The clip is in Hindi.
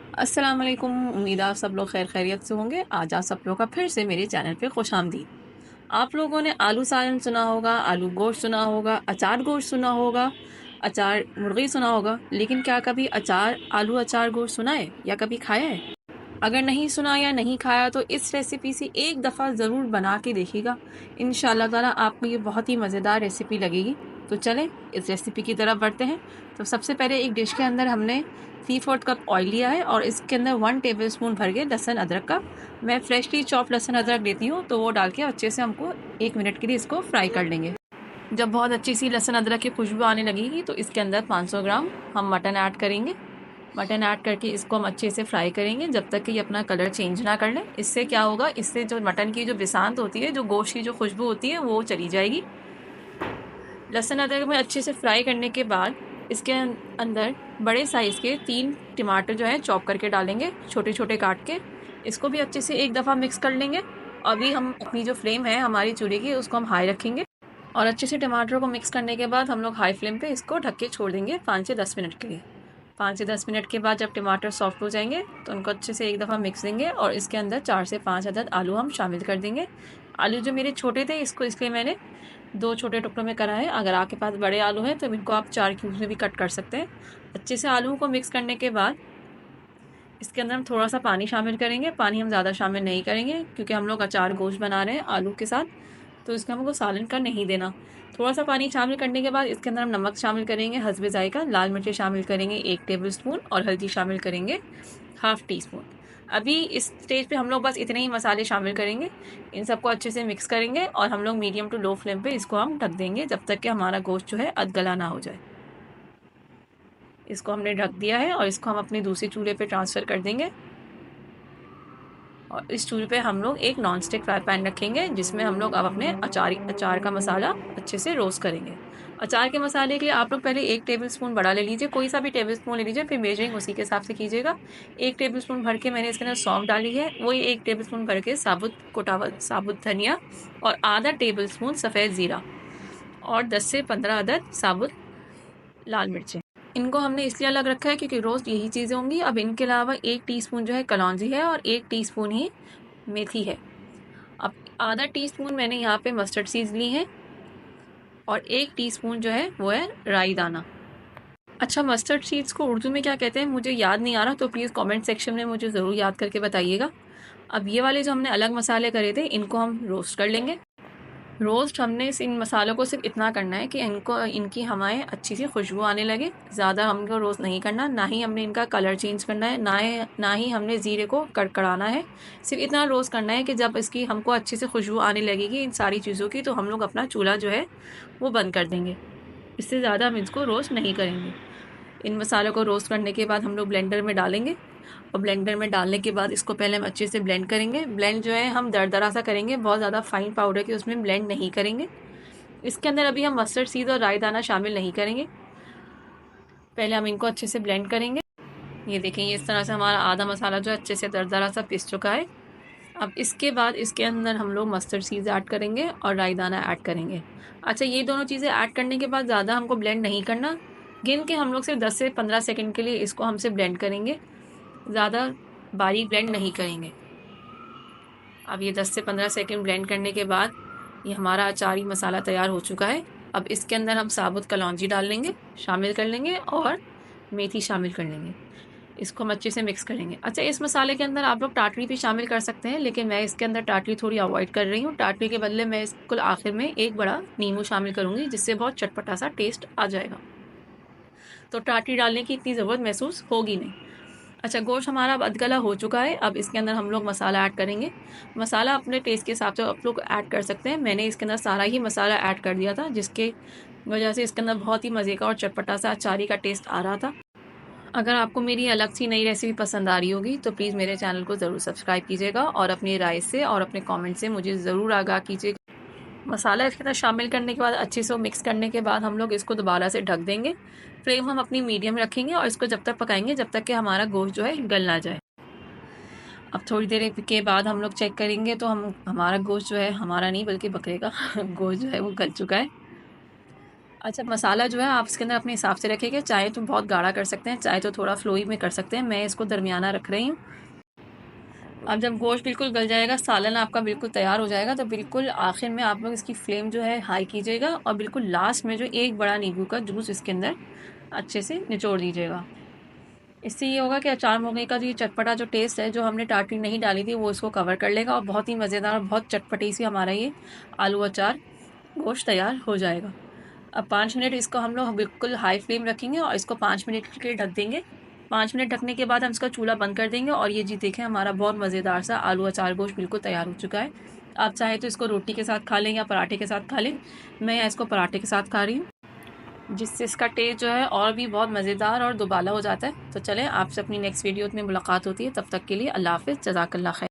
अस्सलाम वालेकुम। उम्मीद आप सब लोग खैर खैरियत से होंगे। आज आप सब लोगों का फिर से मेरे चैनल पे खुश आमदीद। आप लोगों ने आलू सालन सुना होगा, आलू गोश्त सुना होगा, अचार गोश्त सुना होगा, अचार मुर्गी सुना होगा, लेकिन क्या कभी अचार आलू अचार गोश्त सुना है या कभी खाया है? अगर नहीं सुना या नहीं खाया तो इस रेसिपी से एक दफ़ा ज़रूर बना के देखिएगा। इंशाल्लाह ताला आपको ये बहुत ही मज़ेदार रेसिपी लगेगी। तो चलें इस रेसिपी की तरफ बढ़ते हैं। तो सबसे पहले एक डिश के अंदर हमने 3/4 कप ऑयल लिया है और इसके अंदर 1 टेबल स्पून भर के लहसुन अदरक का, मैं फ्रेशली चॉप लहसुन अदरक लेती हूँ, तो वो डाल के अच्छे से हमको 1 मिनट के लिए इसको फ्राई कर लेंगे। जब बहुत अच्छी सी लहसुन अदरक की खुशबू आने लगेगी तो इसके अंदर 500 ग्राम हम मटन ऐड करेंगे। मटन ऐड करके इसको हम अच्छे से फ्राई करेंगे जब तक कि ये अपना कलर चेंज ना कर ले। इससे क्या होगा, इससे जो मटन की जो बिसांत होती है, जो गोश्त की जो खुशबू होती है, वो चली जाएगी। लहसुन अदरक में अच्छे से फ्राई करने के बाद इसके अंदर बड़े साइज़ के 3 टमाटर जो है चॉप करके डालेंगे, छोटे छोटे काट के। इसको भी अच्छे से एक दफ़ा मिक्स कर लेंगे। अभी हम अपनी जो फ्लेम है हमारी चूल्हे की, उसको हम हाई रखेंगे और अच्छे से टमाटर को मिक्स करने के बाद हम लोग हाई फ्लेम पे इसको ढक के छोड़ देंगे 5 से 10 मिनट के लिए। 5 से 10 मिनट के बाद जब टमाटर सॉफ्ट हो जाएंगे तो उनको अच्छे से एक दफ़ा मिक्स देंगे और इसके अंदर 4 से 5 अदद आलू हम शामिल कर देंगे। आलू जो मेरे छोटे थे, इसको इसलिए मैंने 2 छोटे टुकड़ों में करा है। अगर आपके पास बड़े आलू हैं तो इनको आप 4 क्यूब्स में भी कट कर सकते हैं। अच्छे से आलू को मिक्स करने के बाद इसके अंदर हम थोड़ा सा पानी शामिल करेंगे। पानी हम ज़्यादा शामिल नहीं करेंगे क्योंकि हम लोग अचार गोश्त बना रहे हैं आलू के साथ, तो इसका हमको सालन का नहीं देना। थोड़ा सा पानी शामिल करने के बाद इसके अंदर हम नमक शामिल करेंगे हस्बे जायका, लाल मिर्ची शामिल करेंगे 1 टेबल स्पून और हल्दी शामिल करेंगे हाफ़ टी स्पून। अभी इस स्टेज पे हम लोग बस इतने ही मसाले शामिल करेंगे। इन सबको अच्छे से मिक्स करेंगे और हम लोग मीडियम टू लो फ्लेम पे इसको हम ढक देंगे जब तक कि हमारा गोश्त जो है अधगला ना हो जाए। इसको हमने ढक दिया है और इसको हम अपने दूसरे चूल्हे पे ट्रांसफ़र कर देंगे। और इस चूल्हे पे हम लोग एक नॉन स्टिक फ्राई पैन रखेंगे जिसमें हम लोग अब अपने अचार का मसाला अच्छे से रोस्ट करेंगे। अचार के मसाले के लिए आप लोग पहले 1 टेबल स्पून बड़ा ले लीजिए, कोई सा भी टेबल स्पून ले लीजिए, फिर मेजरिंग उसी के हिसाब से कीजिएगा। 1 टेबल स्पून भर के मैंने इसके अंदर सौंफ डाली है, वही 1 टेबल स्पून भर के साबुत कुटा हुआ साबुत धनिया और आधा टेबल स्पून सफ़ेद ज़ीरा और 10 से 15 अदद साबुत लाल मिर्चें। इनको हमने इसलिए अलग रखा है क्योंकि रोज़ यही चीज़ें होंगी। अब इनके अलावा 1 टीस्पून जो है कलौंजी है और 1 टीस्पून ही मेथी है। अब आधा टीस्पून मैंने यहाँ पे मस्टर्ड सीड्स ली हैं और 1 टीस्पून जो है वो है राई दाना। अच्छा, मस्टर्ड सीड्स को उर्दू में क्या कहते हैं मुझे याद नहीं आ रहा, तो प्लीज़ कमेंट सेक्शन में मुझे ज़रूर याद करके बताइएगा। अब ये वाले जो हमने अलग मसाले करे थे इनको हम रोस्ट कर लेंगे। रोस्ट हमने इन मसालों को सिर्फ इतना करना है कि इनकी हमारे अच्छी सी खुशबू आने लगे। ज़्यादा हमको रोस्ट नहीं करना, ना ही हमने इनका कलर चेंज करना है, ना ही हमने ज़ीरे को कड़कड़ाना है। सिर्फ इतना रोस्ट करना है कि जब इसकी हमको अच्छी से खुशबू आने लगेगी इन सारी चीज़ों की, तो हम लोग अपना चूल्हा जो है वो बंद कर देंगे। इससे ज़्यादा हम इसको रोस्ट नहीं करेंगे। इन मसालों को रोस्ट करने के बाद हम लोग ब्लेंडर में डालेंगे और ब्लेंडर में डालने के बाद इसको पहले हम अच्छे से ब्लेंड करेंगे। ब्लेंड जो है हम दरदरा सा करेंगे, बहुत ज़्यादा फाइन पाउडर की उसमें ब्लेंड नहीं करेंगे। इसके अंदर अभी हम मस्टर्ड सीड्स और राई दाना शामिल नहीं करेंगे, पहले हम इनको अच्छे से ब्लेंड करेंगे। ये देखें, ये इस तरह से हमारा आधा मसाला जो है अच्छे से दरदरा सा पिस चुका है। अब इसके बाद इसके अंदर हम लोग मस्टर्ड सीड्स ऐड करेंगे और राई दाना ऐड करेंगे। अच्छा, ये दोनों चीज़ें ऐड करने के बाद ज़्यादा हमको ब्लेंड नहीं करना, गिन के हम लोग सिर्फ 10 से 15 सेकंड के लिए इसको हमसे ब्लेंड करेंगे, ज़्यादा बारीक ब्लेंड नहीं करेंगे। अब ये 10 से 15 सेकंड ब्लेंड करने के बाद ये हमारा अचारी मसाला तैयार हो चुका है। अब इसके अंदर हम साबुत कलौंजी डाल लेंगे, शामिल कर लेंगे और मेथी शामिल कर लेंगे। इसको हम अच्छे से मिक्स करेंगे। अच्छा, इस मसाले के अंदर आप लोग टाटरी भी शामिल कर सकते हैं, लेकिन मैं इसके अंदर टाटरी थोड़ी अवॉइड कर रही हूँ। टाटरी के बदले मैं इसको आखिर में एक बड़ा नींबू शामिल करूँगी जिससे बहुत चटपटा सा टेस्ट आ जाएगा, तो टाटरी डालने की इतनी ज़रूरत महसूस होगी नहीं। अच्छा, गोश्त हमारा अब अधगला हो चुका है। अब इसके अंदर हम लोग मसाला ऐड करेंगे। मसाला अपने टेस्ट के हिसाब से आप लोग ऐड कर सकते हैं। मैंने इसके अंदर सारा ही मसाला ऐड कर दिया था, जिसके वजह से इसके अंदर बहुत ही मज़े का और चटपटा सा अचारी का टेस्ट आ रहा था। अगर आपको मेरी अलग सी नई रेसिपी पसंद आ रही होगी तो प्लीज़ मेरे चैनल को ज़रूर सब्सक्राइब कीजिएगा और अपनी राय से और अपने कमेंट से मुझे ज़रूर आगाह कीजिएगा। मसाला इसके अंदर शामिल करने के बाद अच्छे से मिक्स करने के बाद हम लोग इसको दोबारा से ढक देंगे। फ्लेम हम अपनी मीडियम रखेंगे और इसको जब तक पकाएंगे जब तक कि हमारा गोश्त जो है गल ना जाए। अब थोड़ी देर के बाद हम लोग चेक करेंगे तो हमारा गोश्त जो है, हमारा नहीं बल्कि बकरे का गोश्त जो है वो गल चुका है। अच्छा, मसाला जो है आप इसके अंदर अपने हिसाब से रखिएगा, चाहे तो बहुत गाढ़ा कर सकते हैं, चाहे तो थोड़ा फ्लोई में कर सकते हैं। मैं इसको दरमियाना रख रही हूँ। अब जब गोश्त बिल्कुल गल जाएगा, सालन आपका बिल्कुल तैयार हो जाएगा, तो बिल्कुल आखिर में आप लोग इसकी फ्लेम जो है हाई कीजिएगा और बिल्कुल लास्ट में जो एक बड़ा नींबू का जूस इसके अंदर अच्छे से निचोड़ दीजिएगा। इससे ये होगा कि अचार मोगई का जो ये चटपटा जो टेस्ट है, जो हमने टाटरी नहीं डाली थी, वो इसको कवर कर लेगा और बहुत ही मज़ेदार और बहुत चटपटी सी हमारा ये आलू अचार गोश्त तैयार हो जाएगा। अब 5 मिनट इसको हम लोग बिल्कुल हाई फ्लेम रखेंगे और इसको 5 मिनट के लिए ढक देंगे। 5 मिनट ढकने के बाद हम इसका चूल्हा बंद कर देंगे और ये जी देखें, हमारा बहुत मज़ेदार सा आलू अचार गोश्त बिल्कुल तैयार हो चुका है। आप चाहे तो इसको रोटी के साथ खा लें या पराठे के साथ खा लें। मैं यहाँ इसको पराठे के साथ खा रही हूँ, जिससे इसका टेस्ट जो है और भी बहुत मज़ेदार और दुबाला हो जाता है। तो चलें, आपसे अपनी नेक्स्ट वीडियो में मुलाकात होती है। तब तक के लिए अल्लाह हाफ़िज़, जज़ाकल्लाह खैर।